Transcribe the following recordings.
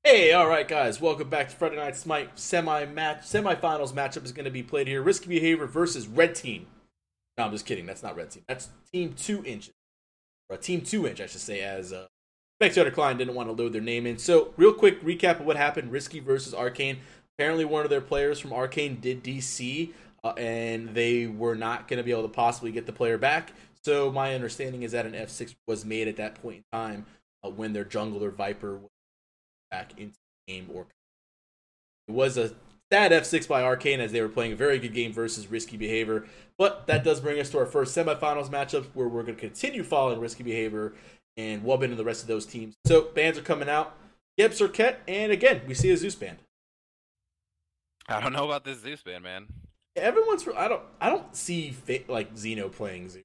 Hey, all right, guys, welcome back to Friday Night Smite semifinals matchup is going to be played here. Risky Behavior versus Red Team. No, I'm just kidding. That's not Red Team. That's Team 2 inches, or Team 2 inch, I should say. As Spectator Klein didn't want to load their name in. So, real quick recap of what happened: Risky versus Arcane. Apparently, one of their players from Arcane did DC, and they were not going to be able to possibly get the player back. So, my understanding is that an F6 was made at that point in time when their jungler Viper was back into the game. Or it was a sad F6 by Arcane as they were playing a very good game versus Risky Behavior. But that does bring us to our first semifinals matchup where we're going to continue following Risky Behavior and Wubbin and the rest of those teams. So bans are coming out. Geb Cirquet, and again, we see a Zeus band. I don't know about this Zeus band, man. Everyone's I don't see like Xeno playing Zeus.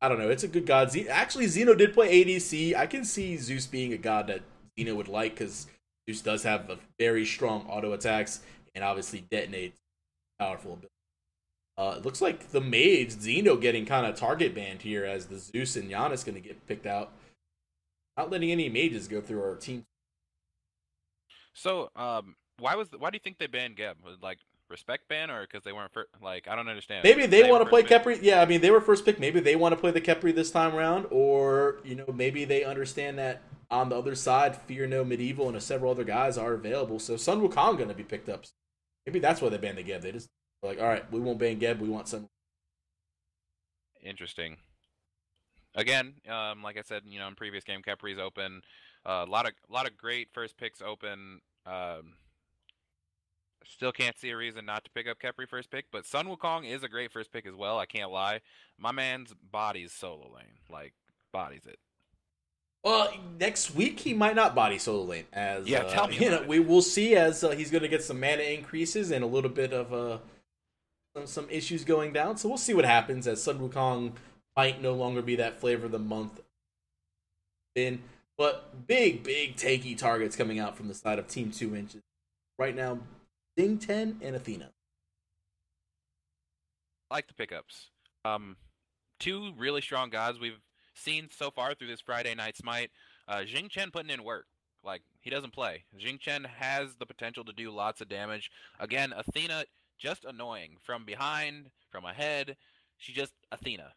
I don't know. It's a good god. Actually, Xeno did play ADC. I can see Zeus being a god that Xeno would like because Zeus does have a very strong auto attacks and obviously detonates powerful ability. It looks like the mage Xeno getting kind of target banned here as the Zeus and Giannis going to get picked out. Not letting any mages go through our team. So, why do you think they banned Geb? Like respect ban or because they weren't like I don't understand. Maybe they They were want to first play pick. Kepri. Yeah, I mean they were first pick. Maybe they want to play the Kepri this time around, or maybe they understand that on the other side, Fear No Medieval and several other guys are available. So Sun Wukong going to be picked up. Maybe that's why they banned the Geb. They just were like, all right, we won't ban Geb. We want Sun. Interesting. Again, like I said, in previous game, Kepri's open. A lot of great first picks open. Still can't see a reason not to pick up Kepri first pick, but Sun Wukong is a great first pick as well. I can't lie. My man's bodies solo lane, like bodies it. Well, next week he might not body solo lane as Yeah, tell me about it. we will see as he's going to get some mana increases and a little bit of some issues going down. So we'll see what happens as Sun Wukong might no longer be that flavor of the month in. But big takey targets coming out from the side of Team 2 inches right now. Ding 10 and Athena. Like the pickups. Um, Two really strong gods we've seen so far through this Friday Night Smite. Jing Chen putting in work. Like, he doesn't play. Jing Chen has the potential to do lots of damage. Again, Athena, just annoying. From behind, from ahead. She just Athena.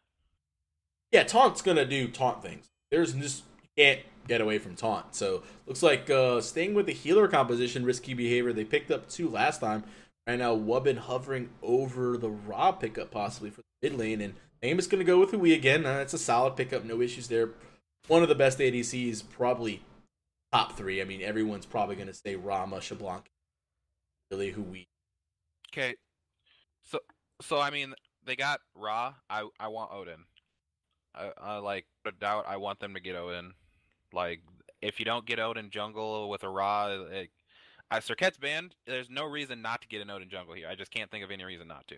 Yeah, Taunt's gonna do taunt things. There's just you can't get away from taunt. So looks like staying with the healer composition, risky behavior. They picked up two last time. Right now, Wubbin hovering over the Raw pickup possibly for the mid lane, and Aim is gonna go with Hui again. It's a solid pickup, no issues there. One of the best ADCs, probably top three. I mean, everyone's probably gonna say Rama, Shablanc, really Hui. Okay, so I mean, they got Ra. I want Odin. I like a doubt. I want them to get Odin. Like, if you don't get Odin jungle with a Ra, Serket's banned. There's no reason not to get an Odin jungle here. I just can't think of any reason not to.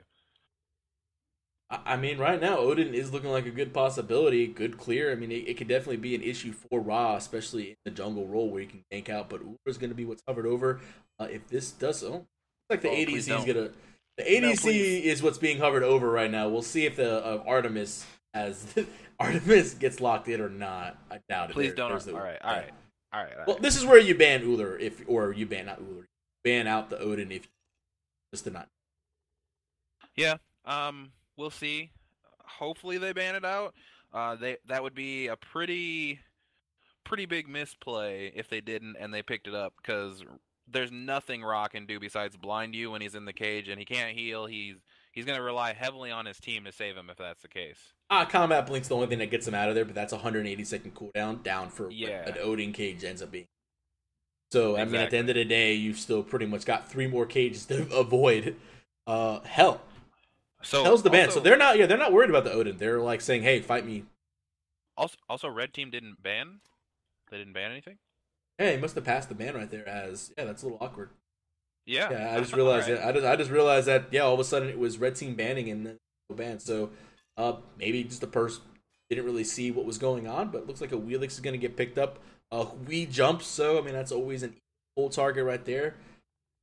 I mean, right now Odin is looking like a good possibility, good clear. I mean, it could definitely be an issue for Ra, especially in the jungle role where you can gank out. But Uber is going to be what's covered over. If this does so, looks like the Oh, please ADC is don't. gonna. The No, please. ADC is what's being hovered over right now. We'll see if the Artemis as Artemis gets locked in or not. I doubt it. Please don't. There's All the right. All right. All right. All well, right. this is where you ban Uller if or you ban not Uller, ban out the Odin if just to not. Yeah. We'll see. Hopefully they ban it out. That would be a pretty big misplay if they didn't and they picked it up because there's nothing Ra can do besides blind you when he's in the cage and he can't heal. He's gonna rely heavily on his team to save him if that's the case. Combat Blink's the only thing that gets him out of there, but that's a 180-second cooldown down for what Yeah. an Odin cage ends up being. So I mean, at the end Exactly. of the day, you've still pretty much got three more cages to avoid. Hell, So Hell's the ban. So also they're not worried about the Odin. They're like saying, "Hey, fight me." also red team didn't ban. They didn't ban anything. Hey, he must have passed the ban right there. As yeah, that's a little awkward. Yeah. Yeah, I just All realized right. that. I just realized that. Yeah, all of a sudden it was red team banning and then no ban. So maybe just the person didn't really see what was going on, but it looks like a Wheelix is going to get picked up. We jump, so I mean that's always an full target right there. At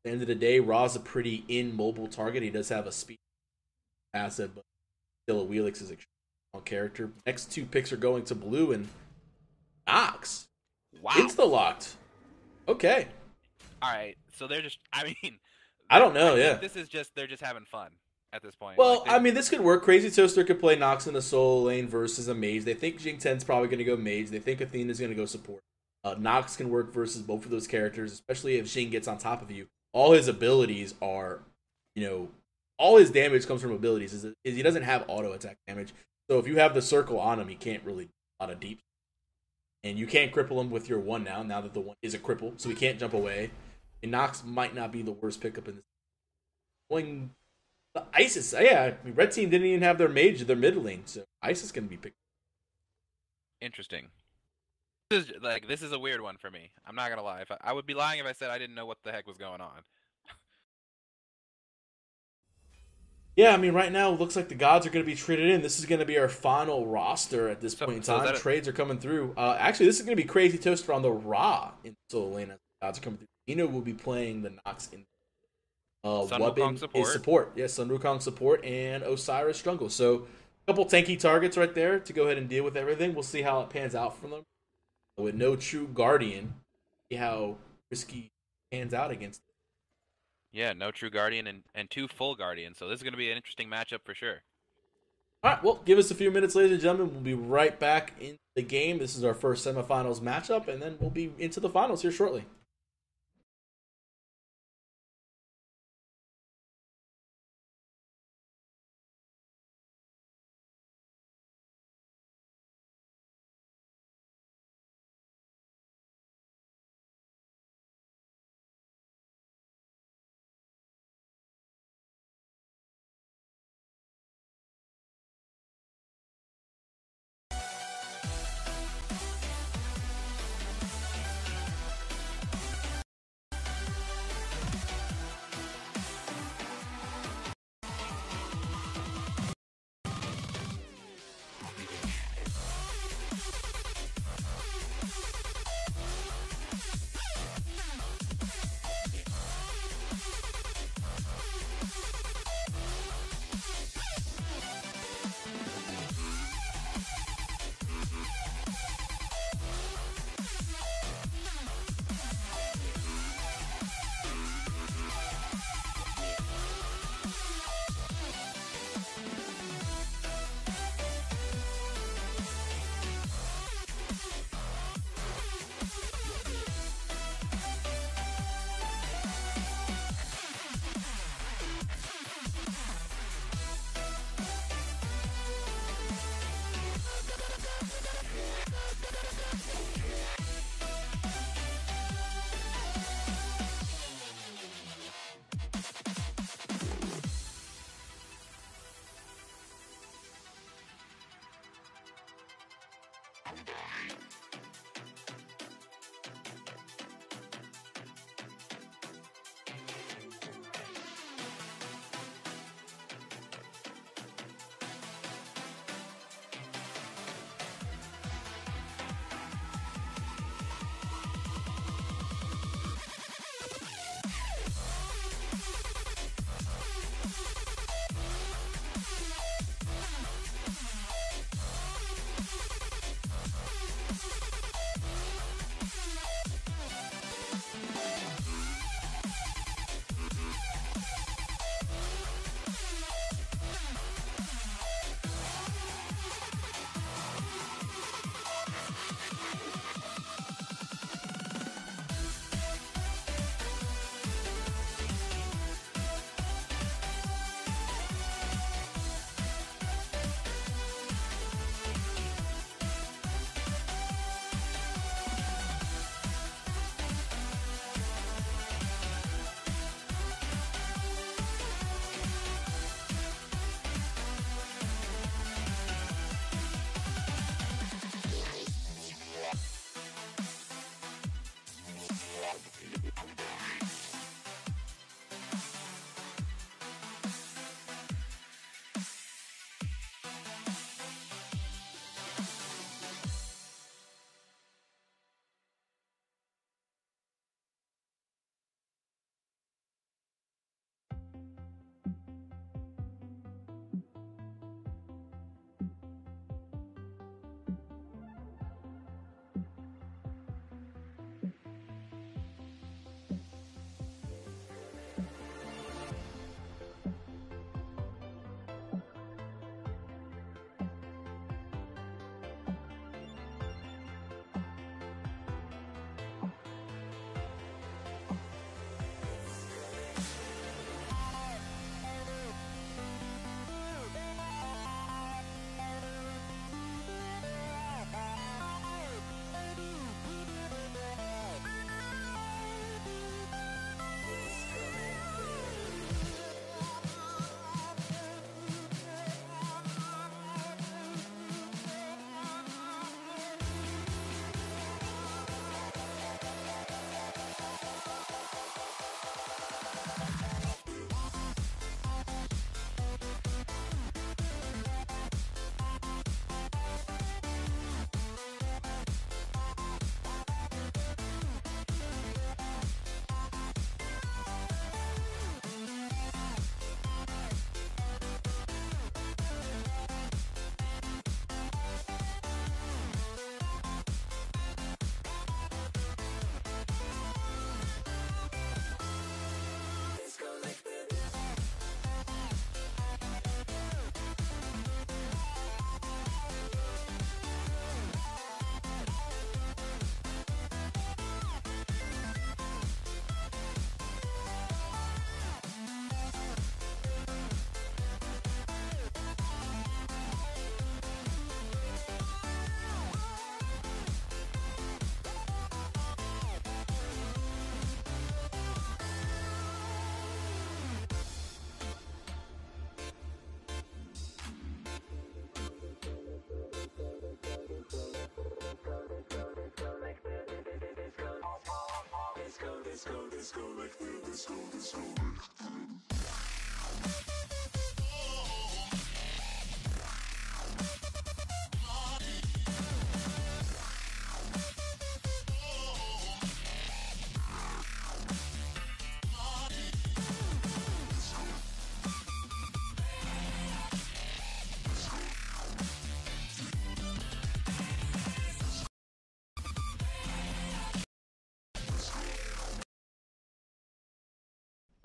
the end of the day, Ra's a pretty immobile target. He does have a speed passive, but still a Wheelix is a strong character. Next two picks are going to blue and Nox. Wow. Insta locked. Okay. All right, so they're just. I mean, I don't know. I think Yeah. this is just they're just having fun at this point. Like Well, they. I mean, this could work. Crazy Toaster could play Nox in the solo lane versus a mage. They think Jing Ten's probably going to go mage. They think Athena's going to go support. Nox can work versus both of those characters, especially if Jing gets on top of you. All his abilities are, you know, all his damage comes from abilities. Is he doesn't have auto attack damage. So if you have the circle on him, he can't really do a lot of deep. And you can't cripple him with your one now. Now that the one is a cripple, so he can't jump away. And Nox might not be the worst pickup in this. Going the ISIS, yeah. I mean, Red Team didn't even have their mage, their mid lane, so ISIS can be picked. Interesting. This is a weird one for me. I'm not gonna lie. If I would be lying if I said I didn't know what the heck was going on. Yeah, I mean, right now it looks like the gods are going to be traded in. This is going to be our final roster at this point in time. Trades are coming through. Actually, this is going to be Crazy Toaster on the Raw in solo lane as the gods are coming through. Eno will be playing the Nox in. Sun Wubbin Wukong support. is support. Yes, Sun Wukong support and Osiris Struggle. So a couple tanky targets right there to go ahead and deal with everything. We'll see how it pans out for them. With no true Guardian, see how Risky pans out against. Yeah, no true Guardian and two full Guardians. So this is going to be an interesting matchup for sure. All right, well, give us a few minutes, ladies and gentlemen. We'll be right back in the game. This is our first semifinals matchup, and then we'll be into the finals here shortly.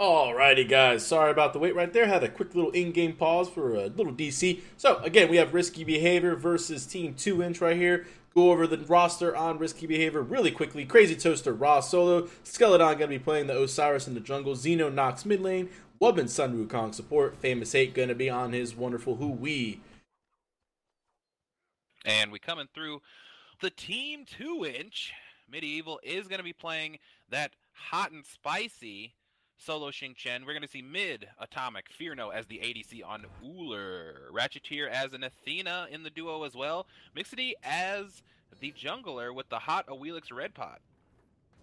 Alrighty, guys. Sorry about the wait right there. Had a quick little in-game pause for a little DC. So, again, we have Risky Behavior versus Team 2-Inch right here. Go over the roster on Risky Behavior really quickly. Crazy Toaster, Raw solo. Skeleton going to be playing the Osiris in the jungle. Xeno Nox mid lane. Wubbin Sun Wukong support. Famous 8 going to be on his wonderful Hui. And we coming through the Team 2-Inch. Medieval is going to be playing that hot and spicy solo Xing Chen. We're going to see mid Atomic Fearno as the ADC on Uller. Ratcheteer as an Athena in the duo as well. Mixity as the jungler with the hot Awelix Red Pot.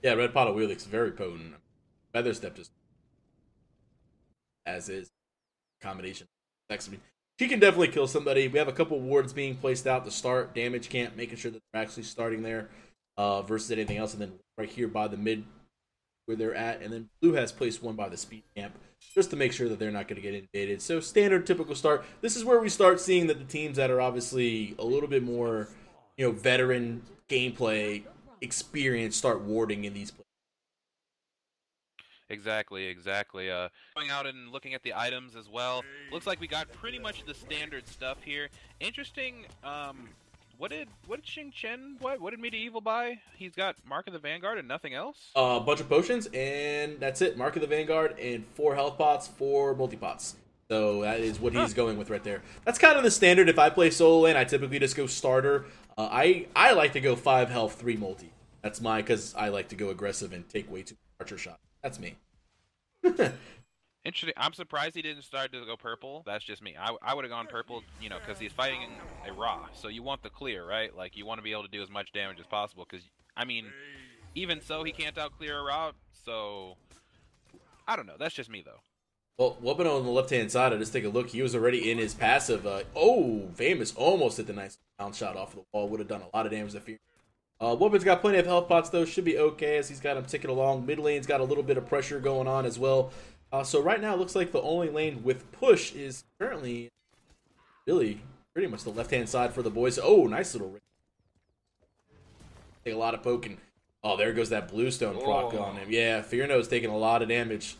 Yeah, Red Pot Awelix, very potent. Feather Step just as is combination. I mean, she can definitely kill somebody. We have a couple wards being placed out to start. Damage camp, making sure that they're actually starting there versus anything else. And then right here by the mid where they're at. And then blue has placed one by the speed camp just to make sure that they're not going to get invaded. So standard, typical start. This is where we start seeing that the teams that are obviously a little bit more, veteran gameplay experience start warding in these places. Exactly. Going out and looking at the items as well. Looks like we got pretty much the standard stuff here. Interesting. What did Xing Chen? What did Medieval buy? He's got Mark of the Vanguard and nothing else. A bunch of potions, and that's it. Mark of the Vanguard and 4 health pots, 4 multi pots. So that is what he's going with right there. That's kind of the standard. If I play solo lane, I typically just go starter. I like to go 5 health, 3 multi. That's because I like to go aggressive and take way too many archer shots. That's me. Interesting. I'm surprised he didn't start to go purple. That's just me. I would have gone purple, because he's fighting a Ra. So you want the clear, right? Like, you want to be able to do as much damage as possible. Because, even so, he can't out-clear a Ra. So, I don't know. That's just me, though. Well, Wubbin on the left-hand side, I just take a look. He was already in his passive. Famous almost hit the nice bounce shot off of the wall. Would have done a lot of damage to Fear. Wubbin's got plenty of health pots, though. Should be okay as he's got him ticking along. Mid lane's got a little bit of pressure going on as well. So right now, it looks like the only lane with push is currently really pretty much the left-hand side for the boys. Oh, nice little ring. Take a lot of poking. Oh, there goes that bluestone proc on him. Yeah, Fearno's taking a lot of damage.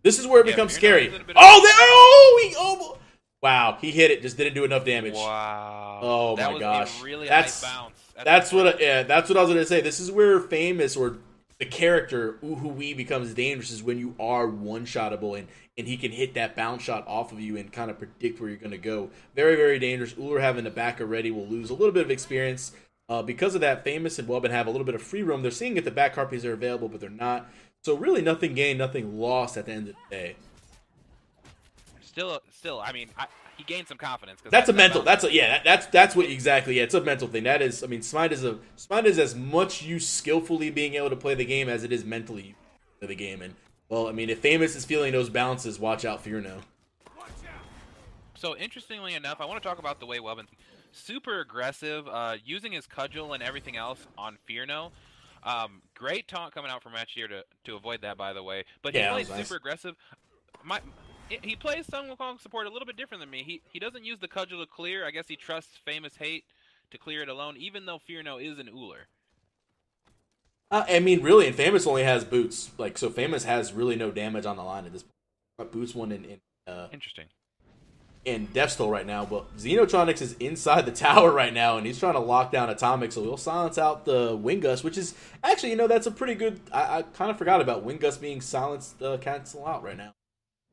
This is where it becomes scary. He almost... Wow, he hit it, just didn't do enough damage. Wow. Oh that my gosh. A really high bounce. That's what I was gonna say. This is where famous or the character Uhui becomes dangerous, is when you are one-shottable and he can hit that bounce shot off of you and kind of predict where you're going to go. Very, very dangerous. Uller having the back already will lose a little bit of experience. Because of that, Famous and Wubbin have a little bit of free room. They're seeing if the back harpies are available, but they're not. So really nothing gained, nothing lost at the end of the day. Still, he gained some confidence. That's a mental. That's what exactly. Yeah, it's a mental thing. That is, Smite is as much you skillfully being able to play the game as it is mentally play the game. And if Famous is feeling those bounces, watch out, Fearno. So interestingly enough, I want to talk about the way Wubbin super aggressive, using his cudgel and everything else on Fearno. Great taunt coming out from Ratcheteer to avoid that, by the way. But he plays super aggressive. He plays Sun Wukong support a little bit different than me. He doesn't use the cudgel to clear. I guess he trusts Famous Hate to clear it alone, even though Fearno is an Uller. Really, and Famous only has boots. So Famous has really no damage on the line at this point. Boots one in interesting. In Deathstole right now, but Xenotronics is inside the tower right now, and he's trying to lock down Atomic, so he'll silence out the Wingust, which is actually, that's a pretty good. I kind of forgot about Wingust being silenced, cancel out right now.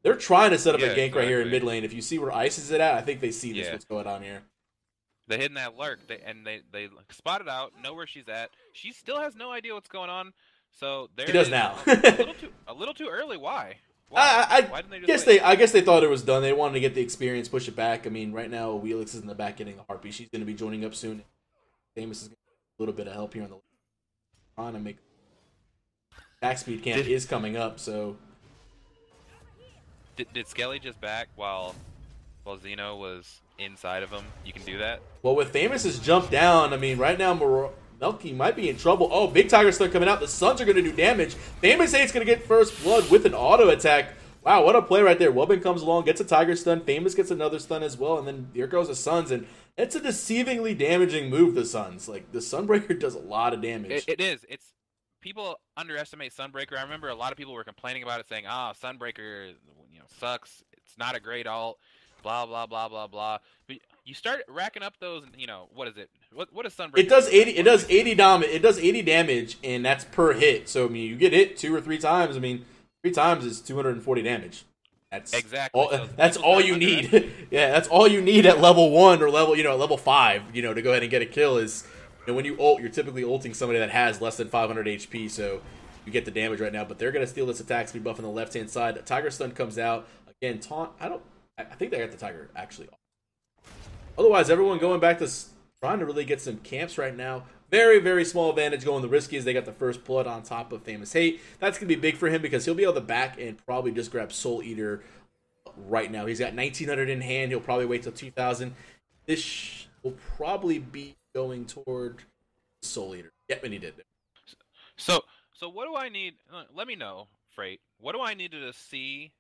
They're trying to set up a gank right here in mid lane. If you see where Ice is at, I think they see this. What's going on here? They hid in that lurk, they spotted out, know where she's at. She still has no idea what's going on. So she does now. a little too early. Why? Why didn't they just I guess they thought it was done. They wanted to get the experience, push it back. Right now, Wheelix is in the back getting the Harpy. She's going to be joining up soon. Famous is going to get a little bit of help here on the trying to make. attack speed camp is coming up, so... Did Skelly just back while Zeno was inside of him? You can do that? Well, with Famous's jump down, I mean, right now, Melky might be in trouble. Oh, big Tiger Stun coming out. The Suns are going to do damage. Famous Hate's going to get first blood with an auto attack. Wow, what a play right there. Wubbin comes along, gets a Tiger Stun. Famous gets another stun as well, and then here goes the Suns, and it's a deceivingly damaging move, the Suns. Like, the Sunbreaker does a lot of damage. It is. It's people underestimate Sunbreaker. I remember a lot of people were complaining about it, saying, Sunbreaker, sucks. It's not a great alt. Blah blah blah blah blah. But you start racking up those. What is it? What is Sunbreaker? It does 80. It does 80 damage. It does 80 damage, and that's per hit. So I mean, you get hit 2 or 3 times. I mean, 3 times is 240 damage. That's exactly. That's all you need. Yeah, that's all you need at level 1 or level 5. To go ahead and get a kill is. When you ult, you're typically ulting somebody that has less than 500 HP. So you get the damage right now. But they're gonna steal this attack speed buff on the left hand side. Tiger Stun comes out again. Taunt. I think they got the Tiger actually. Otherwise, everyone going back to trying to really get some camps right now. Very, very small advantage going the risky as they got the first blood on top of Famous Hate. That's going to be big for him because he'll be able to back and probably just grab Soul Eater right now. He's got 1900 in hand. He'll probably wait till 2000. This will probably be going toward Soul Eater. Yep, and he did. So what do I need? Let me know, Freight. What do I need to see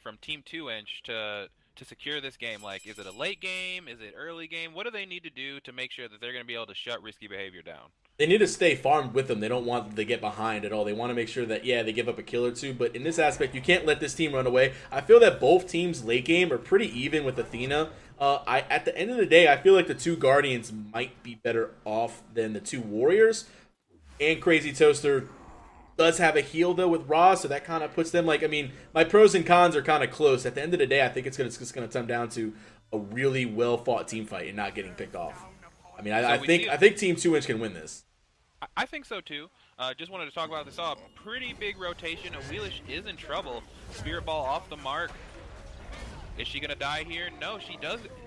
from Team 2-inch to secure this game? Like, is it a late game? Is it early game? What do they need to do to make sure that they're going to be able to shut risky behavior down? They need to stay farmed with them. They don't want them to get behind at all. They want to make sure that, they give up a kill or two. But in this aspect, you can't let this team run away. I feel that both teams late game are pretty even with Athena. At the end of the day, I feel like the 2 Guardians might be better off than the 2 Warriors. And Crazy Toaster does have a heal, though, with Raw, so that kind of puts them, my pros and cons are kind of close. At the end of the day, I think it's just going to come down to a really well-fought team fight and not getting picked off. I mean, I think Team 2-inch can win this. I think so, too. Just wanted to talk about this. Saw a pretty big rotation. Wheelish is in trouble. Spirit Ball off the mark. Is she going to die here? No, she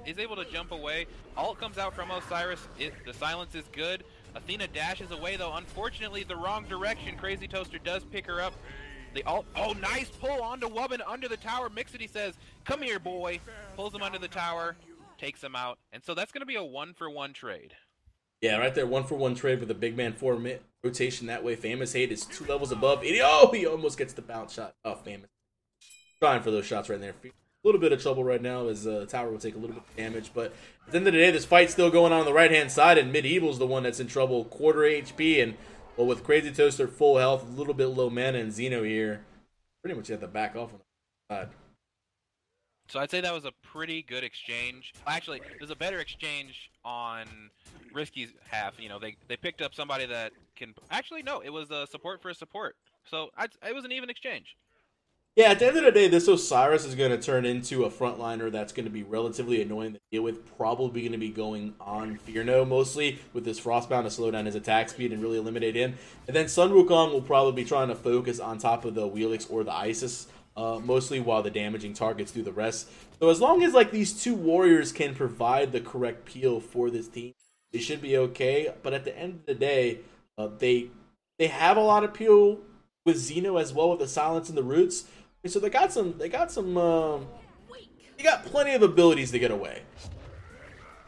is able to jump away. Ult comes out from Osiris. The silence is good. Athena dashes away, though. Unfortunately, the wrong direction. Crazy Toaster does pick her up. The ult. Oh, nice pull onto Wubbin under the tower. Mixity says, "Come here, boy." Pulls him under the tower, takes him out. And so that's going to be a 1-for-1 trade. Yeah, right there, 1-for-1 trade with a big man 4 rotation that way. Famous Hate is 2 levels above. He almost gets the bounce shot. Oh, Famous. Trying for those shots right there. A little bit of trouble right now as the tower will take a little bit of damage. But at the end of the day, this fight's still going on the right-hand side, and Medieval's the one that's in trouble. Quarter HP, and with Crazy Toaster full health, a little bit low mana, and Zeno here, pretty much have to back off on the side. So I'd say that was a pretty good exchange. Actually, there's a better exchange on Risky's half. They picked up somebody that can... Actually, no, it was a support for a support. So it was an even exchange. Yeah, at the end of the day, this Osiris is going to turn into a frontliner that's going to be relatively annoying to deal with. Probably going to be going on Fearno mostly with this Frostbound to slow down his attack speed and really eliminate him. And then Sun Wukong will probably be trying to focus on top of the Wheelix or the Isis, mostly while the damaging targets do the rest. So as long as these 2 warriors can provide the correct peel for this team, they should be okay. But at the end of the day, they have a lot of peel with Zeno as well with the silence and the roots. So they got plenty of abilities to get away.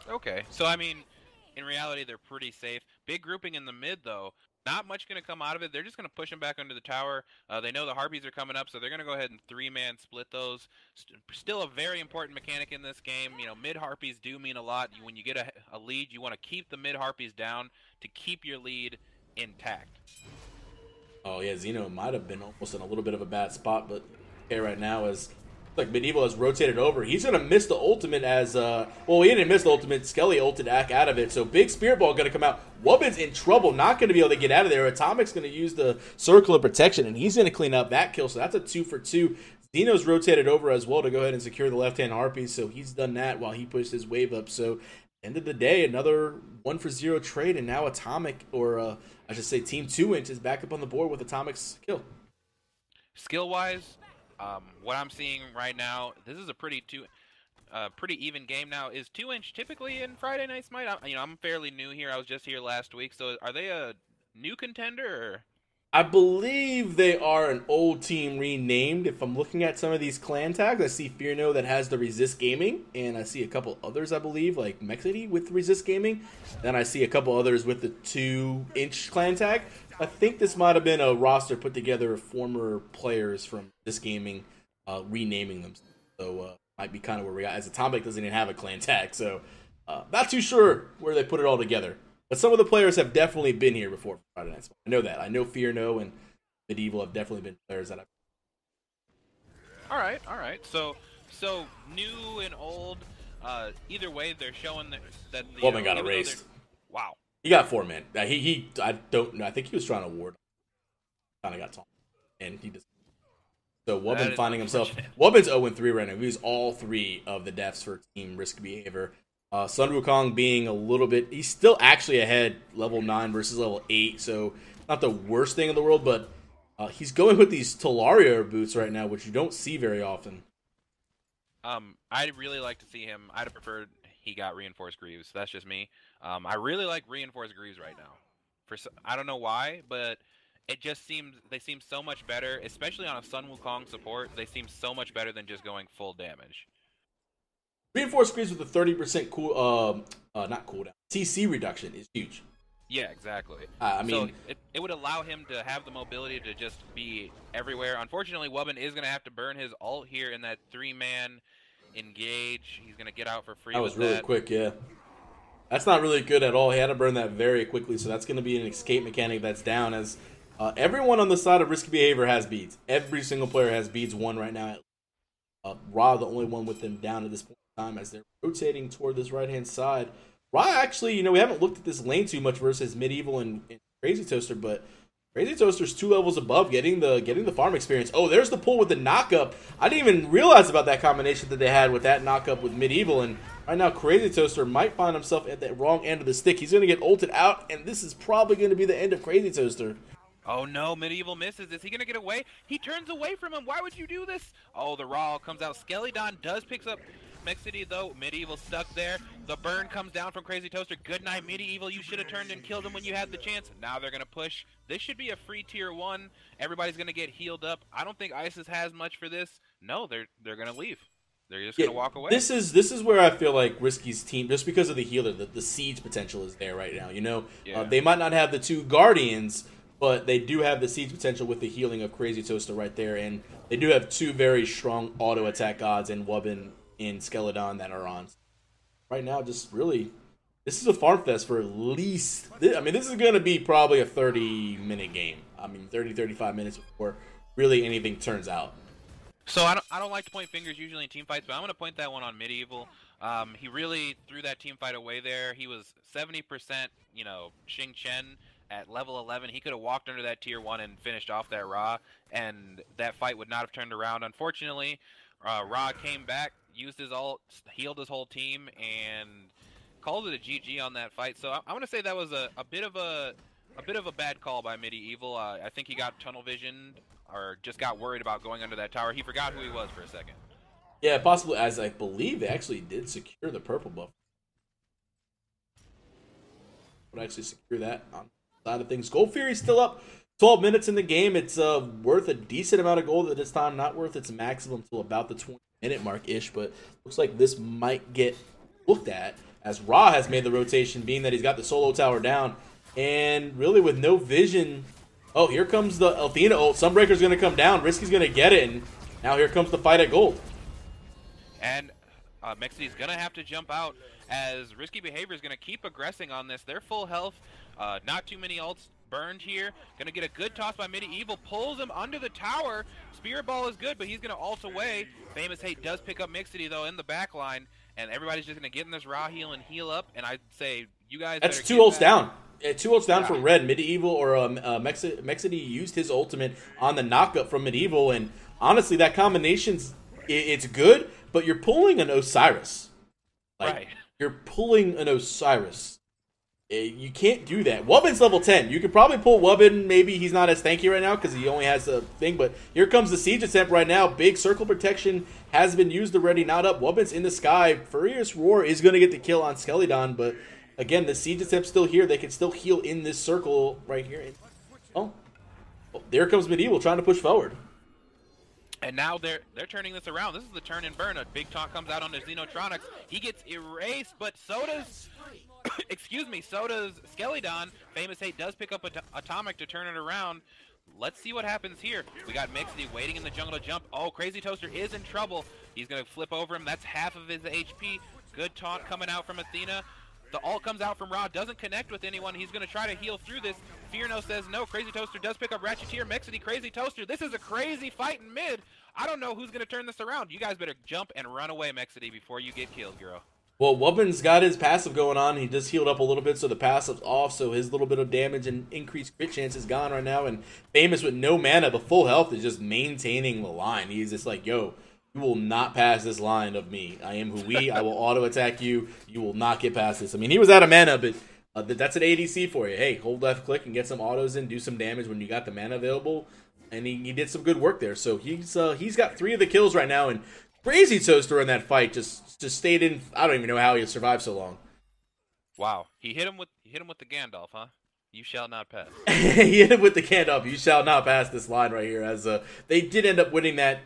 Okay, so I mean, in reality, they're pretty safe. Big grouping in the mid, though. Not much going to come out of it. They're just going to push them back under the tower. They know the Harpies are coming up, so they're going to go ahead and 3-man split those. Still a very important mechanic in this game. Mid Harpies do mean a lot. When you get a lead, you want to keep the mid Harpies down to keep your lead intact. Oh, yeah, Zeno might have been almost in a little bit of a bad spot, but okay right now as Medieval has rotated over. He's going to miss the ultimate as, he didn't miss the ultimate. Skelly ulted out of it, so big Spirit Ball going to come out. Wubbin's in trouble, not going to be able to get out of there. Atomic's going to use the Circle of Protection, and he's going to clean up that kill, so that's a 2-for-2. Zeno's rotated over as well to go ahead and secure the left-hand Harpy, so he's done that while he pushed his wave up. So end of the day, another 1-for-0 trade, and now Atomic, or I should say Team 2-inch, is back up on the board with Atomic's kill. Skill-wise, what I'm seeing right now, this is a pretty even game now. Is 2-inch typically in Friday Night Smite? I'm fairly new here. I was just here last week, so are they a new contender? Or? I believe they are an old team renamed. If I'm looking at some of these clan tags, I see Fearno that has the Resist Gaming, and I see a couple others, I believe, like Mexity with Resist Gaming. Then I see a couple others with the 2-inch clan tag. I think this might have been a roster put together of former players from this gaming renaming them. So might be kind of where we got. As Atomic doesn't even have a clan tag, so not too sure where they put it all together. But some of the players have definitely been here before for Friday Night Smite. I know that. I know Fear No and Medieval have definitely been players that I've. All right. So new and old. Either way, they're showing that the Woman got erased. Wow. He got 4 man. I don't know. I think he was trying to ward. Kind of got taunted, and he just. So Wubbin finding himself. Wubbin's 0-3 right now. He's all 3 of the deaths for Team Risk Behavior. Sun Wukong being a little bit, he's still actually ahead, level 9 versus level 8, so not the worst thing in the world, but he's going with these Talaria boots right now, which you don't see very often. I'd really like to see him. I'd have preferred he got Reinforced Greaves. That's just me. I really like Reinforced Greaves right now. I don't know why, but it just seems they seem so much better, especially on a Sun Wukong support. They seem so much better than just going full damage. Reinforced Greaves with a 30% not cooldown, TC reduction is huge. Yeah, exactly. I mean, so it would allow him to have the mobility to just be everywhere. Unfortunately, Wubbin is going to have to burn his ult here in that 3-man engage. He's going to get out for free. That was really quick, yeah. That's not really good at all. He had to burn that very quickly, so that's going to be an escape mechanic that's down as everyone on the side of Risky Behavior has beads. Every single player has beads 1 right now. Ra, the only one with them down at this point in time as they're rotating toward this right-hand side. Ra, actually, we haven't looked at this lane too much versus Medieval and Crazy Toaster, but Crazy Toaster's 2 levels above, getting the farm experience. Oh, there's the pull with the knockup. I didn't even realize about that combination that they had with that knockup with Medieval, and right now Crazy Toaster might find himself at the wrong end of the stick. He's going to get ulted out, and this is probably going to be the end of Crazy Toaster. Oh no, Medieval misses. Is he going to get away? He turns away from him. Why would you do this? Oh, the Raw comes out. Skelledon does pick up Mexity though. Medieval stuck there. The burn comes down from Crazy Toaster. Good night, Medieval. You should have turned and killed him when you had the chance. Now they're going to push. This should be a free tier 1. Everybody's going to get healed up. I don't think ISIS has much for this. No, they're going to leave. They're just going to walk away. This is where I feel like Risky's team, just because of the healer, the siege potential is there right now. Yeah. They might not have the 2 Guardians, but they do have the siege potential with the healing of Crazy Toaster right there, and they do have 2 very strong auto attack gods in Wubbin and Skelledon that are on. Right now, just really, this is a farm fest for at least. I mean, this is going to be probably a 30-minute game. 30-35 minutes before really anything turns out. So I don't like to point fingers usually in team fights, but I'm going to point that one on Medieval. He really threw that team fight away there. He was 70%, Xing Chen at level 11. He could have walked under that tier 1 and finished off that Ra, and that fight would not have turned around. Unfortunately, Ra came back, used his ult, healed his whole team, and called it a GG on that fight. So I'm going to say that was a bit of a bad call by Medieval. I think he got tunnel visioned or just got worried about going under that tower. He forgot who he was for a second. Yeah, possibly, as I believe they actually did secure the purple buff. Would actually secure that on the side of things. Gold Fury's still up. 12 minutes in the game. It's worth a decent amount of gold at this time. Not worth its maximum until about the 20-minute mark-ish, but looks like this might get looked at as Ra has made the rotation, being that he's got the solo tower down. And really with no vision... Oh, here comes the Athena ult. Sunbreaker's going to come down. Risky's going to get it, and now here comes the fight at gold. And Mexity's going to have to jump out as Risky Behavior is going to keep aggressing on this. They're full health. Not too many ults burned here. Going to get a good toss by Medieval. Pulls him under the tower. Spirit Ball is good, but he's going to ult away. Famous Hate does pick up Mixity, though, in the back line. And everybody's just going to get in this Raw heal and heal up. And I'd say you guys That's 2 ults down. 2 ults down from Red. Medieval or Mexity used his ultimate on the knockup from Medieval. And honestly, that combination's it's good, but you're pulling an Osiris. Right. You're pulling an Osiris. You can't do that. Wubbin's level 10. You could probably pull Wubbin. Maybe he's not as tanky right now because he only has a thing. But here comes the siege attempt right now. Big circle protection has been used already. Not up. Wubbin's in the sky. Furious Roar is going to get the kill on Skelledon. But again, the siege attempt's still here. They can still heal in this circle right here. Oh. There comes Medieval trying to push forward. And now they're turning this around. This is the turn and burn. A big taunt comes out on the Xenotronics. He gets erased, but so does excuse me, so does Skelidon. Famous Hate does pick up Atomic to turn it around. Let's see what happens here. We got Mixity waiting in the jungle to jump. Oh, Crazy Toaster is in trouble. He's going to flip over him. That's half of his HP. Good taunt coming out from Athena. The ult comes out from Ra, doesn't connect with anyone. He's going to try to heal through this. Fearno says no. Crazy Toaster does pick up Ratcheteer. Mexity, Crazy Toaster. This is a crazy fight in mid. I don't know who's going to turn this around. You guys better jump and run away, Mexity, before you get killed, girl. Well, Wubbin's got his passive going on. He just healed up a little bit, so the passive's off, so his little bit of damage and increased crit chance is gone right now. And Famous with no mana but full health is just maintaining the line. He's just like, yo, you will not pass this line of me. I am Hui. I will auto-attack you. You will not get past this. I mean, he was out of mana, but that's an ADC for you. Hey, hold left click and get some autos in, do some damage when you got the mana available. And he did some good work there. So he's got 3 of the kills right now, and Crazy Toaster in that fight just stayed in. I don't even know how he survived so long. Wow, he hit him with the Gandalf, huh? You shall not pass. He hit him with the Gandalf. You shall not pass this line right here. As they did end up winning that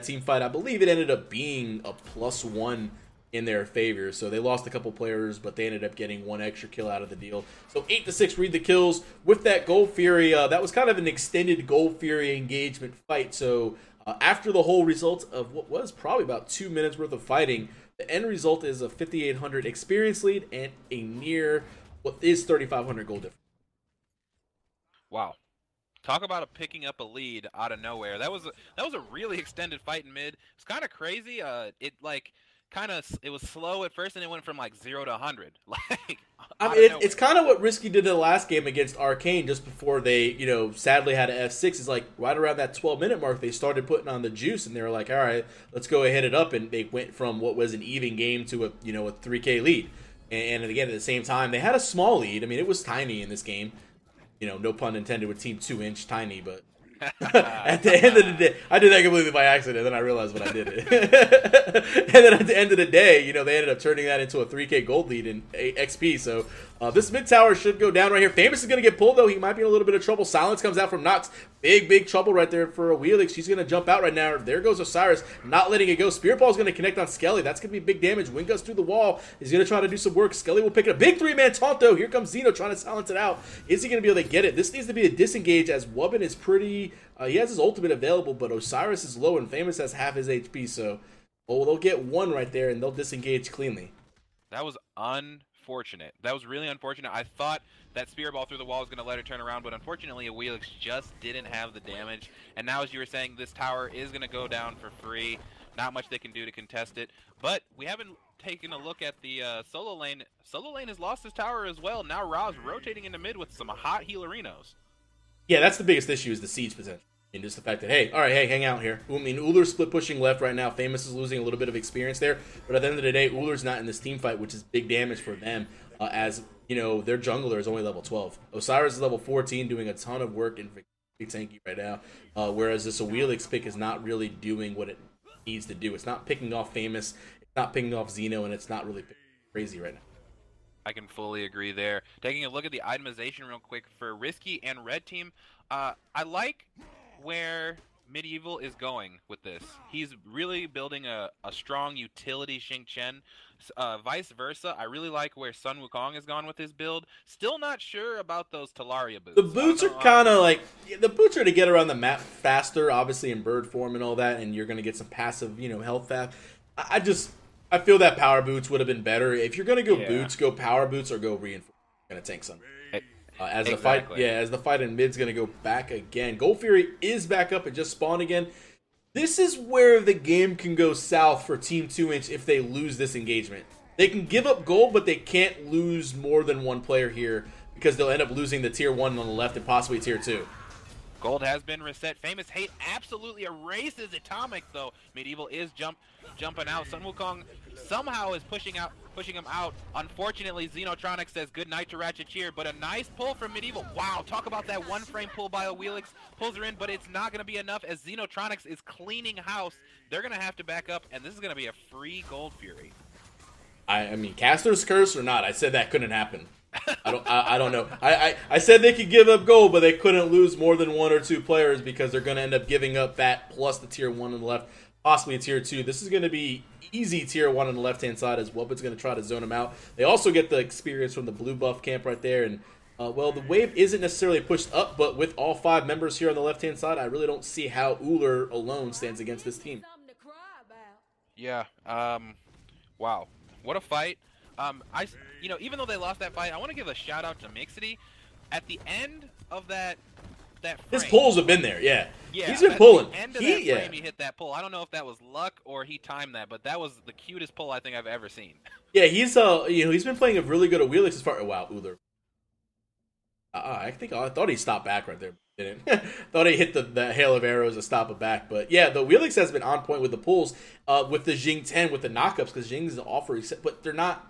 team fight. I believe it ended up being a +1 in their favor. So they lost a couple players, but they ended up getting 1 extra kill out of the deal. So 8-6 read the kills with that Gold Fury. That was kind of an extended Gold Fury engagement fight. So after the whole result of what was probably about 2 minutes worth of fighting, the end result is a 5,800 experience lead and a near what is 3,500 gold difference. Wow. Talk about picking up a lead out of nowhere. That was a really extended fight in mid. It's kind of crazy. It was slow at first, and it went from like 0 to 100. I mean, it's kind of what Risky did in the last game against Arcane, just before they, sadly had an F6. Is like right around that 12-minute mark, they started putting on the juice, and they were like, all right, let's go ahead it up, and they went from what was an even game to a 3K lead. And again, at the same time, they had a small lead. I mean, it was tiny in this game. No pun intended with Team 2-inch tiny, but at the end of the day, I did that completely by accident. Then I realized when I did it. And then at the end of the day, they ended up turning that into a 3K gold lead in XP. So this mid tower should go down right here. Famous is going to get pulled, though. He might be in a little bit of trouble. Silence comes out from Nox. Big trouble right there for a Wheelix. She's going to jump out right now. There goes Osiris, not letting it go. Spirit Ball is going to connect on Skelly. That's going to be big damage. Wind goes through the wall. He's going to try to do some work. Skelly will pick it up. Big 3-man taunt, though. Here comes Xeno trying to silence it out. Is he going to be able to get it? This needs to be a disengage, as Wubbin is pretty... he has his ultimate available, but Osiris is low, and Famous has half his HP, so they'll get 1 right there, and they'll disengage cleanly. That was unfortunate. That was really unfortunate. I thought that Spear Ball through the wall was going to let her turn around, but unfortunately, a Wheelix just didn't have the damage. And now, as you were saying, this tower is going to go down for free. Not much they can do to contest it. But we haven't taken a look at the solo lane. Solo lane has lost his tower as well. Now Ra's rotating into mid with some hot healerinos. Yeah, that's the biggest issue, is the siege potential. And just the fact that, hey, hang out here. I mean, Ullr's split pushing left right now. Famous is losing a little bit of experience there. But at the end of the day, Ullr's not in this team fight, which is big damage for them, as, their jungler is only level 12. Osiris is level 14, doing a ton of work in big tanky right now, whereas this Wheelix pick is not really doing what it needs to do. It's not picking off Famous, it's not picking off Xeno, and it's not really crazy right now. I can fully agree there. Taking a look at the itemization real quick for Risky and Red Team, I like where Medieval is going with this. He's really building a strong utility Xing Chen. Vice versa, I really like where Sun Wukong has gone with his build. Still not sure about those Talaria boots. The boots are kind of like, the boots are to get around the map faster, obviously in bird form and all that, and you're going to get some passive, health fast. I feel that power boots would have been better. If you're going to go boots, go power boots or go reinforcement. Going to tank some. As the fight in mid's going to go back again. Gold Fury is back up and just spawned again. This is where the game can go south for Team 2-inch if they lose this engagement. They can give up gold, but they can't lose more than 1 player here, because they'll end up losing the tier 1 on the left and possibly tier 2. Gold has been reset. Famous Hate absolutely erases Atomic, though. Medieval is jumping out. Sun Wukong somehow is pushing him out. Unfortunately, Xenotronic says good night to Ratcheteer, but a nice pull from Medieval. Wow, talk about that 1-frame pull by a Wheelix. Pulls her in, but it's not going to be enough, as Xenotronics is cleaning house. They're going to have to back up, and this is going to be a free Gold Fury. I mean, Caster's Curse or not, I said that couldn't happen. I don't know. I said they could give up gold, but they couldn't lose more than 1 or 2 players because they're going to end up giving up that plus the tier 1 on the left, possibly a tier 2. This is going to be easy tier 1 on the left-hand side as Weapons going to try to zone them out. They also get the experience from the blue buff camp right there. And, well, the wave isn't necessarily pushed up, but with all 5 members here on the left-hand side, I really don't see how Uller alone stands against this team. Yeah. Wow. What a fight. Even though they lost that fight, I want to give a shout out to Mixity. At the end of that frame, his pulls have been there, yeah. Yeah, he's been pulling. At the end of that frame, he hit that pull. I don't know if that was luck or he timed that, but that was the cutest pull I think I've ever seen. Yeah, he's he's been playing a really good at Wheelix as far. Wow, Uller. I thought he stopped back right there. Didn't. Thought he hit the hail of arrows to stop it back. But yeah, the Wheelix has been on point with the pulls, with the Jing 10 with the knockups, because Jing's an offer, but they're not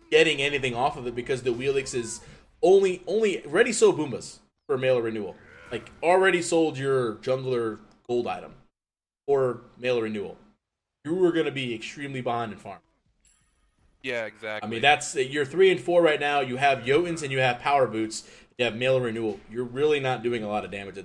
getting anything off of it because the Wheelix is only ready sold Boombas for mail renewal. Like already sold your jungler gold item or mail renewal. You are going to be extremely behind in farm. Yeah, exactly. I mean, that's you're 3 and 4 right now. You have Jotuns and you have Power Boots. You have mail renewal. You're really not doing a lot of damage.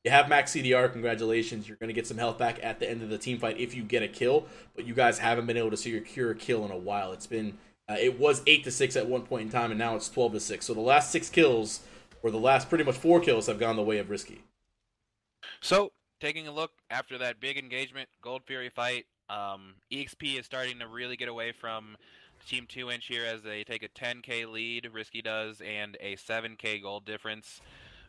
You have max CDR. Congratulations. You're going to get some health back at the end of the team fight if you get a kill. But you guys haven't been able to secure a kill in a while. It's been it was 8-6 at one point in time, and now it's 12-6. So the last 6 kills, or the last pretty much 4 kills, have gone the way of Risky. So taking a look after that big engagement, Gold Fury fight, EXP is starting to really get away from Team 2-inch here as they take a 10k lead, Risky does, and a 7k gold difference.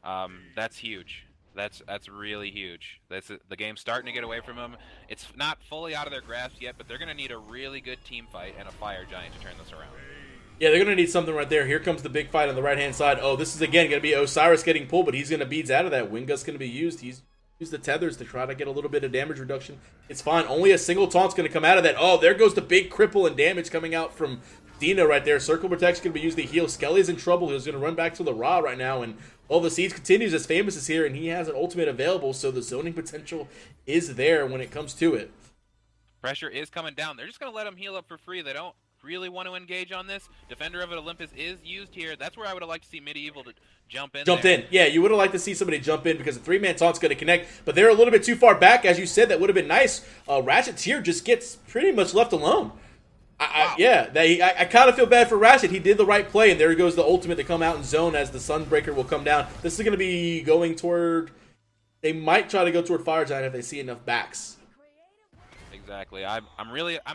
That's huge. That's really huge. The game's starting to get away from them. It's not fully out of their grasp yet, but they're going to need a really good team fight and a Fire Giant to turn this around. Yeah, they're going to need something right there. Here comes the big fight on the right-hand side. Oh, this is, again, going to be Osiris getting pulled, but he's going to beads out of that. Wingut's going to be used. He's used the tethers to try to get a little bit of damage reduction. It's fine. Only a single taunt's going to come out of that. Oh, there goes the big cripple and damage coming out from Dina right there. Circle Protect's going to be used to heal. Skelly's in trouble. He's going to run back to the Ra right now, and all the Siege continues as Famous is here, and he has an ultimate available, so the zoning potential is there when it comes to it. Pressure is coming down. They're just going to let him heal up for free. They don't really want to engage on this. Defender of Olympus is used here. That's where I would have liked to see Medieval to jump in. Yeah, you would have liked to see somebody jump in because the 3-man taunt's going to connect, but they're a little bit too far back. As you said, that would have been nice. Ratchet's here just gets pretty much left alone. Wow. I kind of feel bad for Ratchet. He did the right play, and there goes the ultimate to come out in zone as the Sunbreaker will come down. This is going to be going toward... They might try to go toward Fire Giant if they see enough backs. Exactly. I'm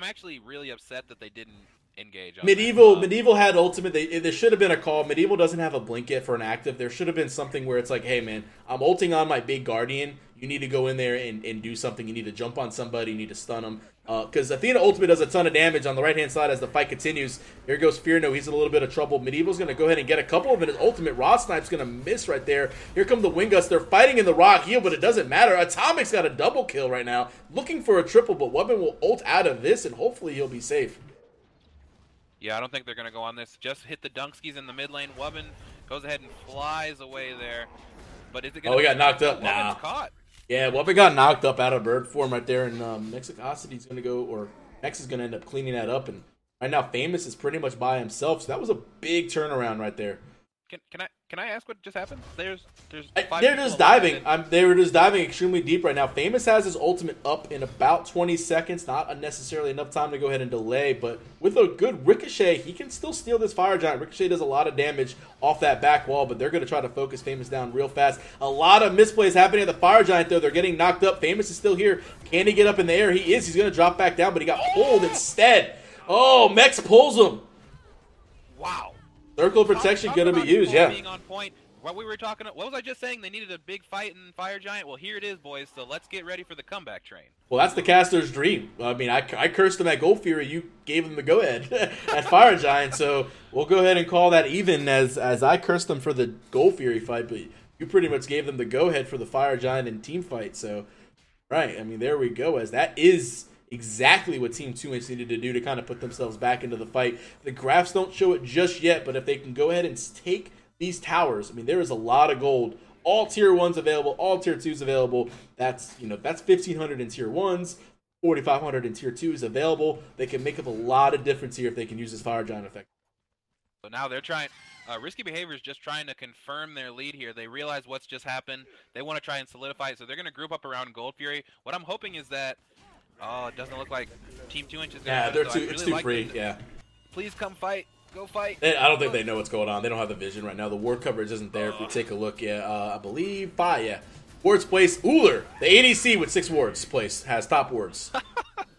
actually really upset that they didn't engage on Medieval had ultimate. There should have been a call. Medieval doesn't have a blink yet for an active. There should have been something where it's like, hey man, I'm ulting on my big Guardian. You need to go in there and do something. You need to jump on somebody. You need to stun them. Because Athena ultimate does a ton of damage on the right-hand side as the fight continues. Here goes Fearno. He's in a little bit of trouble. Medieval's going to go ahead and get a couple of it. His ultimate Raw Snipe's going to miss right there. Here come the Winguts. They're fighting in the rock heal, but it doesn't matter. Atomic's got a double kill right now. Looking for a triple, but Wubbin will ult out of this, and hopefully he'll be safe. Yeah, I don't think they're going to go on this. Just hit the Dunkskis in the mid lane. Wubbin goes ahead and flies away there. But is it going to he got knocked up. Wubbin's caught. Yeah, Wubbin got knocked up out of bird form right there, and Mexicosity's going to go, or Mex is going to end up cleaning that up, and right now Famous is pretty much by himself, so that was a big turnaround right there. Can I ask what just happened? They're just diving. They were just diving extremely deep right now. Famous has his ultimate up in about 20 seconds. Not necessarily enough time to go ahead and delay, but with a good Ricochet, he can still steal this Fire Giant. Ricochet does a lot of damage off that back wall, but they're going to try to focus Famous down real fast. A lot of misplays happening at the Fire Giant, though. They're getting knocked up. Famous is still here. Can he get up in the air? He is. He's going to drop back down, but he got pulled instead. Oh, Mex pulls him. Wow. Circle of protection going to be used, yeah. Being on point. What was I just saying? They needed a big fight in Fire Giant. Well, here it is, boys. So let's get ready for the comeback train. Well, that's the caster's dream. I mean, I cursed him at Gold Fury. You gave him the go-ahead at Fire Giant. So we'll go ahead and call that even as I cursed them for the Gold Fury fight. But you pretty much gave them the go-ahead for the Fire Giant and team fight. So, right. I mean, there we go. As that is exactly what Team 2-inch needed to do to kind of put themselves back into the fight. The graphs don't show it just yet, but if they can go ahead and take these towers, I mean, there is a lot of gold. All tier 1s available, all tier 2s available. That's 1,500 in tier 1s, 4,500 in tier 2s available. They can make up a lot of difference here if they can use this Fire Giant effect. So now they're trying Risky Behavior is just trying to confirm their lead here. They realize what's just happened. They want to try and solidify it, so they're going to group up around Gold Fury. What I'm hoping is that, oh, it doesn't look like Team 2 Inch is going to Yeah, it's too free, yeah. Please come fight. Go fight. I don't think they know what's going on. They don't have the vision right now. The ward coverage isn't there. If we take a look, I believe 5, yeah. Wards placed. Uller, the ADC with 6 wards placed, has top wards.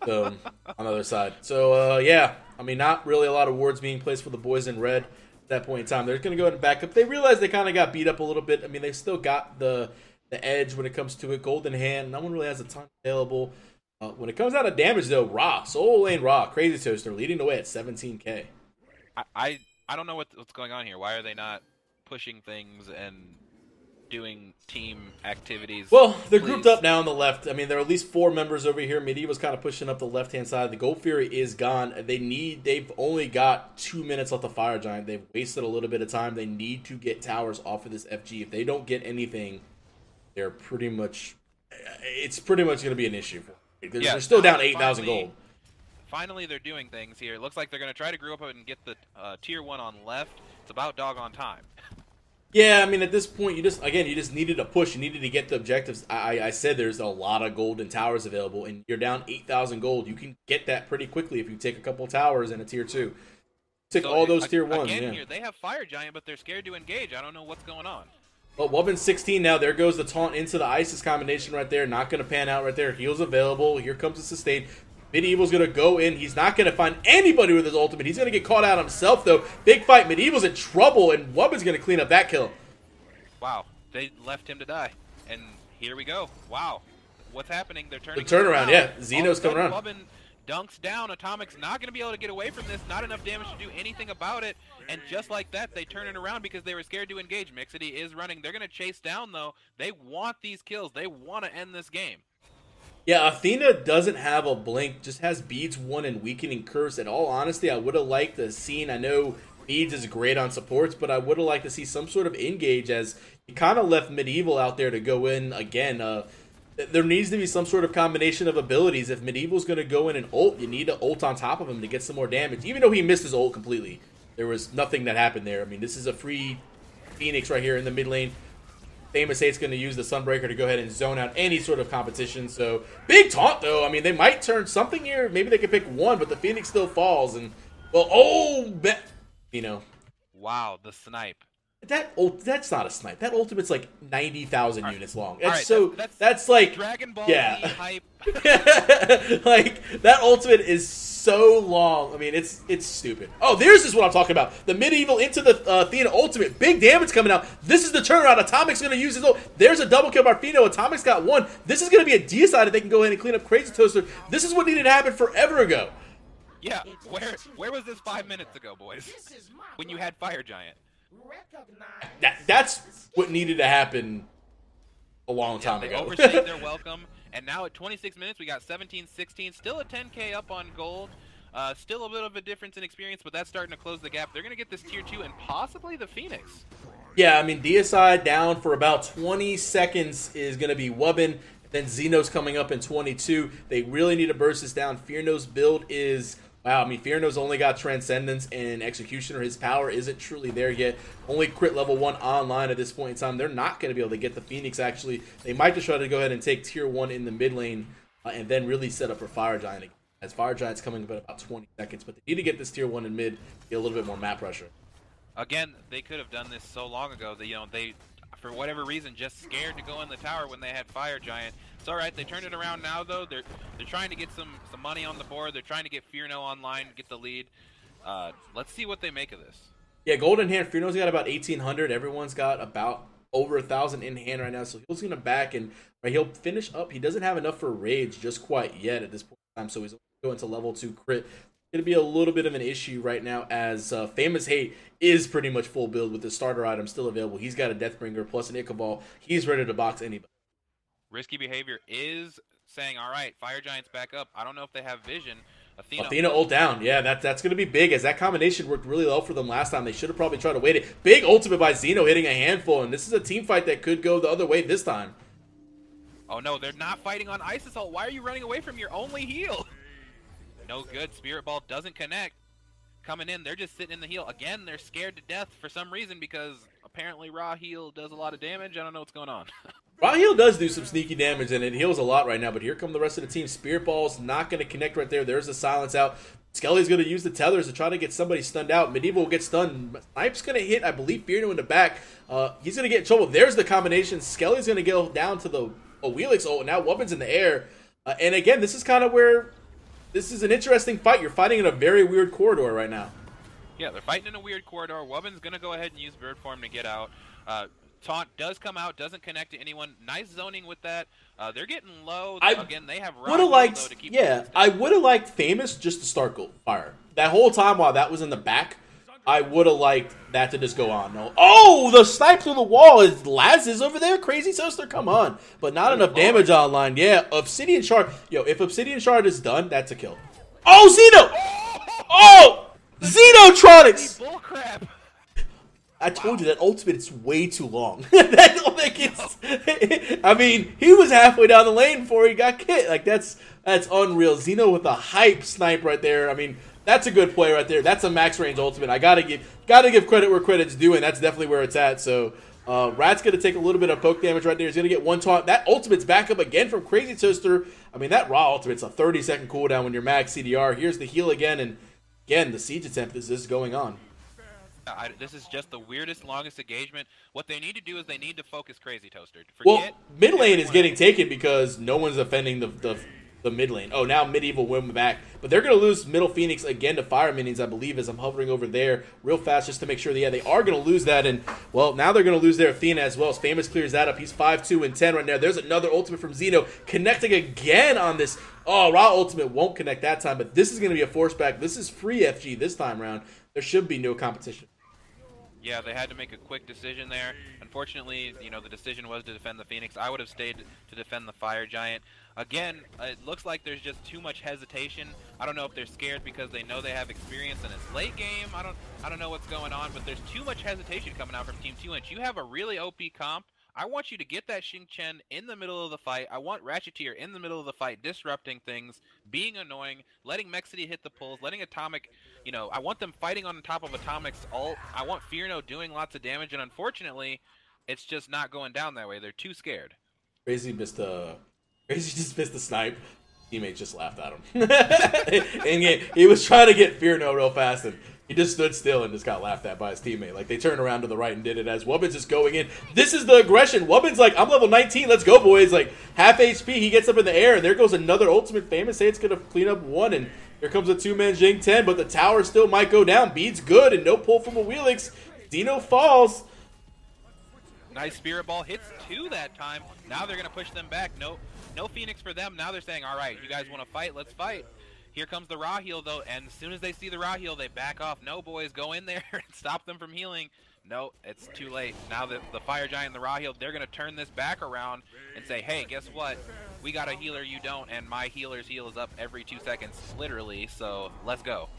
So, on the other side. So, yeah. I mean, not really a lot of wards being placed for the boys in red at that point in time. They're going to go ahead and back up. They realize they kind of got beat up a little bit. I mean, they still got the edge when it comes to it. Golden hand. No one really has a ton available. When it comes down to damage, though, Ra, Soul Lane Ra, Crazy Toaster leading the way at 17k. I don't know what's going on here. Why are they not pushing things and doing team activities? Well, they're grouped up now on the left. I mean, there are at least 4 members over here. Medieval's kind of pushing up the left-hand side. The Gold Fury is gone. They've only got 2 minutes left of Fire Giant. They've wasted a little bit of time. They need to get towers off of this FG. If they don't get anything, they're pretty much... It's pretty much going to be an issue. They're still down 8,000 gold. Finally, they're doing things here. It looks like they're going to try to group up and get the tier 1 on left. It's about doggone time. Yeah, I mean, at this point, you just needed a push. You needed to get the objectives. I said there's a lot of golden towers available, and you're down 8,000 gold. You can get that pretty quickly if you take a couple towers in a tier 2. Take all those tier 1s. Again, here, they have Fire Giant, but they're scared to engage. I don't know what's going on. Well, Wubbin's 16 now. There goes the taunt into the ISIS combination right there. Not going to pan out right there. Heals available. Here comes the sustain. Medieval's going to go in. He's not going to find anybody with his ultimate. He's going to get caught out himself, though. Big fight. Medieval's in trouble, and Wubbin's going to clean up that kill. Wow. They left him to die. And here we go. Wow. What's happening? They're turning. The turnaround, yeah. Xeno's coming around. Wubbin dunks down. Atomic's not going to be able to get away from this. Not enough damage to do anything about it. And just like that, they turn it around because they were scared to engage. Mixity is running. They're going to chase down, though. They want these kills. They want to end this game. Yeah, Athena doesn't have a blink, just has Beads 1 and Weakening Curse. In all honesty, I would have liked to see, I know Beads is great on supports, but I would have liked to see some sort of engage as he kind of left Medieval out there to go in again. There needs to be some sort of combination of abilities. If Medieval's going to go in and ult, you need to ult on top of him to get some more damage. Even though he missed his ult completely, there was nothing that happened there. I mean, this is a free Phoenix right here in the mid lane. Famous Hate's going to use the Sunbreaker to go ahead and zone out any sort of competition. So, big taunt, though. I mean, they might turn something here. Maybe they could pick one, but the Phoenix still falls. And, well, Wow, the snipe. That's not a snipe. That ultimate's like 90,000 units long. That's that's like Dragon Ball Z hype. Like that ultimate is so long. I mean, it's stupid. Oh, this what I'm talking about. The Medieval into the Athena ultimate. Big damage coming out. This is the turnaround. Atomic's going to use his ult. There's a double kill by Fino. Atomic's got 1. This is going to be a deicide. They can go ahead and clean up Crazy Toaster. This is what needed to happen forever ago. Yeah, where was this 5 minutes ago, boys? When you had Fire Giant. That's what needed to happen a long time ago. They overstayed their welcome, and now at 26 minutes, we got 17-16, still a 10k up on gold. Still a bit of a difference in experience, but that's starting to close the gap. They're going to get this tier 2 and possibly the Phoenix. Yeah, I mean, deicide down for about 20 seconds is going to be Wubbin. Then Xeno's coming up in 22. They really need to burst this down. Fearno's build is... Wow, I mean, Fearno's only got Transcendence and Executioner. His power isn't truly there yet. Only crit level 1 online at this point in time. They're not going to be able to get the Phoenix, actually. They might just try to go ahead and take tier 1 in the mid lane and then really set up for Fire Giant again. As Fire Giant's coming up in about 20 seconds. But they need to get this tier 1 in mid, get a little bit more map pressure. Again, they could have done this so long ago that, they, for whatever reason, just scared to go in the tower when they had Fire Giant. It's all right. They turned it around now, though. They're trying to get some money on the board. They're trying to get Fearno online, get the lead. Let's see what they make of this. Yeah, Golden Hand. Fearno's got about 1,800. Everyone's got about over 1,000 in hand right now. So he's going to back and he'll finish up. He doesn't have enough for Rage just quite yet at this point in time. So he's going to level 2 crit. It's going to be a little bit of an issue right now as Famous Hate is pretty much full build with the starter item still available. He's got a Deathbringer plus an Ichabod. He's ready to box anybody. Risky Behavior is saying, all right, Fire Giant's back up. I don't know if they have vision. Athena ult down. Yeah, that's going to be big as that combination worked really well for them last time. They should have probably tried to wait it. Big ultimate by Xeno hitting a handful, and this is a team fight that could go the other way this time. Oh, no, they're not fighting on Isis ult. Why are you running away from your only heal? No good. Spirit Ball doesn't connect. coming in. They're just sitting in the heal. Again, they're scared to death for some reason because apparently raw heal does a lot of damage. I don't know what's going on. Raw heal does do some sneaky damage, and it heals a lot right now, but here come the rest of the team. Spirit Ball's not going to connect right there. There's the silence out. Skelly's going to use the tethers to try to get somebody stunned out. Medieval will get stunned. Snipe's going to hit, I believe, Fearno in the back. He's going to get in trouble. There's the combination. Skelly's going to go down to the Wheelix ult, and now Weapon's in the air. And again, this is kind of where this is an interesting fight. You're fighting in a very weird corridor right now. Yeah, they're fighting in a weird corridor. Weapon's going to go ahead and use Bird Form to get out. Taunt does come out, doesn't connect to anyone. Nice zoning with that. They're getting low. Again, they have would have liked, to keep I would have liked Famous just to start go fire. That whole time while that was in the back, I would have liked that to just go on. No. Oh, the snipe through the wall is Laz is over there. Crazy Sister, come on. But not enough damage online. Yeah, Obsidian Shard. Yo, if Obsidian Shard is done, that's a kill. Oh, Xeno! Oh! Xenotronics! Bullcrap! I told you that ultimate is way too long. I mean, he was halfway down the lane before he got hit. Like that's unreal. Xeno with a hype snipe right there. I mean, that's a good play right there. That's a max range ultimate. I gotta give credit where credit's due, and that's definitely where it's at. So Rat's gonna take a little bit of poke damage right there. He's gonna get one taunt. That ultimate's back up again from Crazy Toaster. I mean, that raw ultimate's a 30-second cooldown when you're max CDR. Here's the heal again, and again the siege attempt is just going on. This is just the weirdest, longest engagement. What they need to do is they need to focus Crazy Toaster. Mid lane is getting taken because no one's defending the mid lane. Oh, now Medieval win back. But they're going to lose Middle Phoenix again to Fire Minions, I believe, as I'm hovering over there real fast just to make sure that, yeah, they are going to lose that. And, well, now they're going to lose their Athena as well. As Famous clears that up. He's 5-2 and 10 right now. There's another ultimate from Xeno connecting again on this. Oh, Raw ultimate won't connect that time, but this is going to be a force back. This is free FG this time around. There should be no competition. Yeah, they had to make a quick decision there. Unfortunately, the decision was to defend the Phoenix. I would have stayed to defend the Fire Giant. Again, it looks like there's just too much hesitation. I don't know if they're scared because they know they have experience and it's late game. I don't know what's going on, but there's too much hesitation coming out from Team 2-Inch. You have a really OP comp. I want you to get that Xing Chen in the middle of the fight. I want Ratcheteer in the middle of the fight, disrupting things, being annoying, letting Mexity hit the pulls, letting Atomic, I want them fighting on top of Atomic's ult. I want Fearno doing lots of damage, and unfortunately, it's just not going down that way. They're too scared. Crazy just missed the snipe. Teammate just laughed at him. And he was trying to get Fearno real fast, and he just stood still and just got laughed at by his teammate. Like, they turned around to the right and did it as Wubbin's just going in. This is the aggression. Wubbin's like, I'm level 19. Let's go, boys. Like, half HP. He gets up in the air, and there goes another ultimate. Famous say it's going to clean up one, and here comes a two-man Xing 10, but the tower still might go down. Bede's good, and no pull from a Wheelix. Xeno falls. Nice Spirit Ball. Hits two that time. Now they're going to push them back. No Phoenix for them. Now they're saying, all right, you guys want to fight? Let's fight. Here comes the raw heal, though, and as soon as they see the raw heal, they back off. No, boys, go in there and stop them from healing. No, it's too late. Now that the Fire Giant and the raw heal, they're going to turn this back around and say, hey, guess what? We got a healer, you don't, and my healer's heal is up every 2 seconds, literally, so let's go.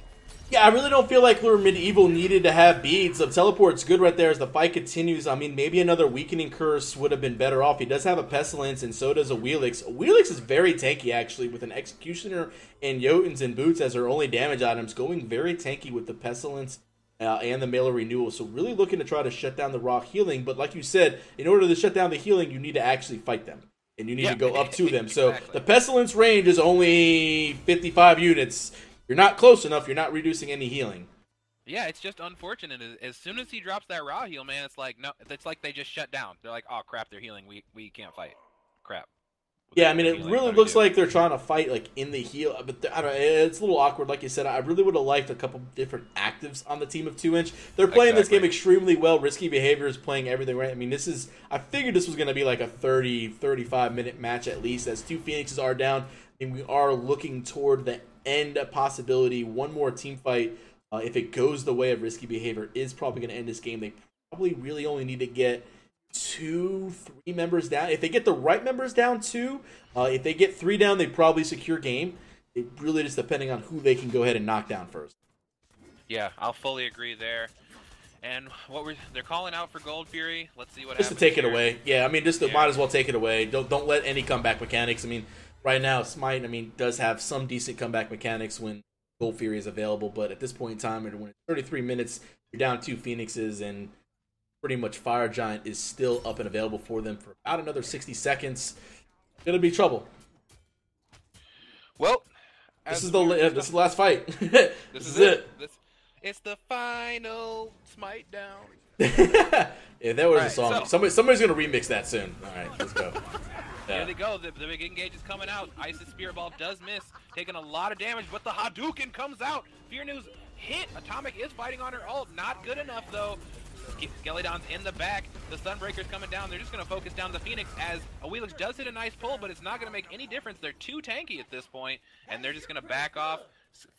Yeah, I really don't feel like Lure Medieval needed to have beads. The teleport's good right there as the fight continues. I mean, maybe another weakening curse would have been better off. He does have a Pestilence, and so does a Wheelix. Wheelix is very tanky, actually, with an Executioner and Jotuns and Boots as her only damage items, going very tanky with the Pestilence and the Mailer Renewal. So really looking to try to shut down the raw healing. But like you said, in order to shut down the healing, you need to actually fight them. And you need to go up to them. So the Pestilence range is only 55 units. You're not close enough. You're not reducing any healing. Yeah, it's just unfortunate. As soon as he drops that raw heal, man, it's like they just shut down. They're like, oh crap, they're healing. We can't fight. Crap. Yeah, I mean, it really looks like they're trying to fight like in the heal, but I don't know. It's a little awkward, like you said. I really would have liked a couple different actives on the team of 2-Inch. They're playing this game extremely well. Risky Behavior is playing everything right. I mean, I figured this was going to be like a 30-35 minute match at least, as two Phoenixes are down, and we are looking toward the end possibility. One more team fight, if it goes the way of Risky Behavior, is probably going to end this game. They probably really only need to get 2-3 members down. If they get the right members down, 2. If they get 3 down, they probably secure game. It really just depending on who they can go ahead and knock down first. Yeah, I'll fully agree there. And they're calling out for Gold Fury. Let's see what happens. Just to take it away. Yeah, I mean, might as well take it away. Don't let any comeback mechanics. I mean, right now, Smite, does have some decent comeback mechanics when Gold Fury is available. But at this point in time, when it's 33 minutes, you're down 2 Phoenixes, and pretty much Fire Giant is still up and available for them for about another 60 seconds. Gonna be trouble. Well, this is the last fight. This is it. It's the final Smite down. Yeah, that was a song. So, somebody's gonna remix that soon. All right, let's go. There they go. The big engage is coming out. Isis Spirit Ball does miss, taking a lot of damage, but the Hadouken comes out. Fear News hit. Atomic is fighting on her ult. Not good enough, though. Skellydown's in the back. The Sunbreaker's coming down. They're just going to focus down the Phoenix as Awilix does hit a nice pull, but it's not going to make any difference. They're too tanky at this point, and they're just going to back off.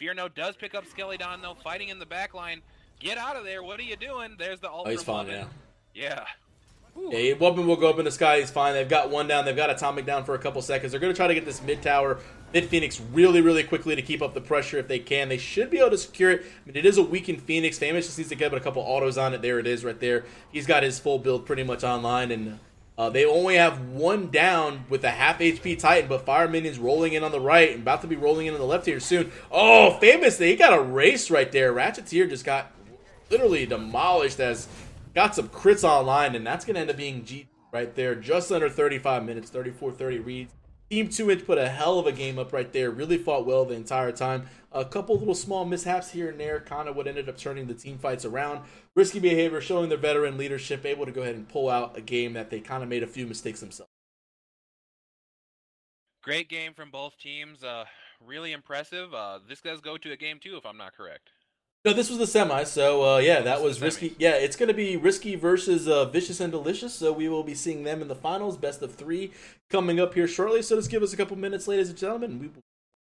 Fearno does pick up Skellydown, though, fighting in the back line. Get out of there. What are you doing? There's the ult. Oh, he's fine, yeah. Yeah. Yeah, Wubben will go up in the sky. He's fine. They've got one down. They've got Atomic down for a couple seconds. They're going to try to get this mid tower, mid Phoenix really, really quickly to keep up the pressure if they can. They should be able to secure it. I mean, it is a weakened Phoenix. Famous just needs to get a couple autos on it. There it is right there. He's got his full build pretty much online, and they only have one down with a half HP Titan, but Fire Minion's rolling in on the right and about to be rolling in on the left here soon. Oh, Famous, they got a race right there. Ratcheteer just got literally demolished as got some crits online, and that's going to end up being G right there. Just under 35 minutes, 34-30 reads. Team 2-inch put a hell of a game up right there. Really fought well the entire time. A couple little small mishaps here and there, kind of what ended up turning the team fights around. Risky behavior, showing their veteran leadership, able to go ahead and pull out a game that they kind of made a few mistakes themselves. Great game from both teams. Really impressive. This does go to a game 2, if I'm not correct. No, this was the semi, so yeah, that was Risky. Yeah, it's going to be Risky versus Vicious and Delicious, so we will be seeing them in the finals, best of 3, coming up here shortly. So just give us a couple minutes, ladies and gentlemen, and we will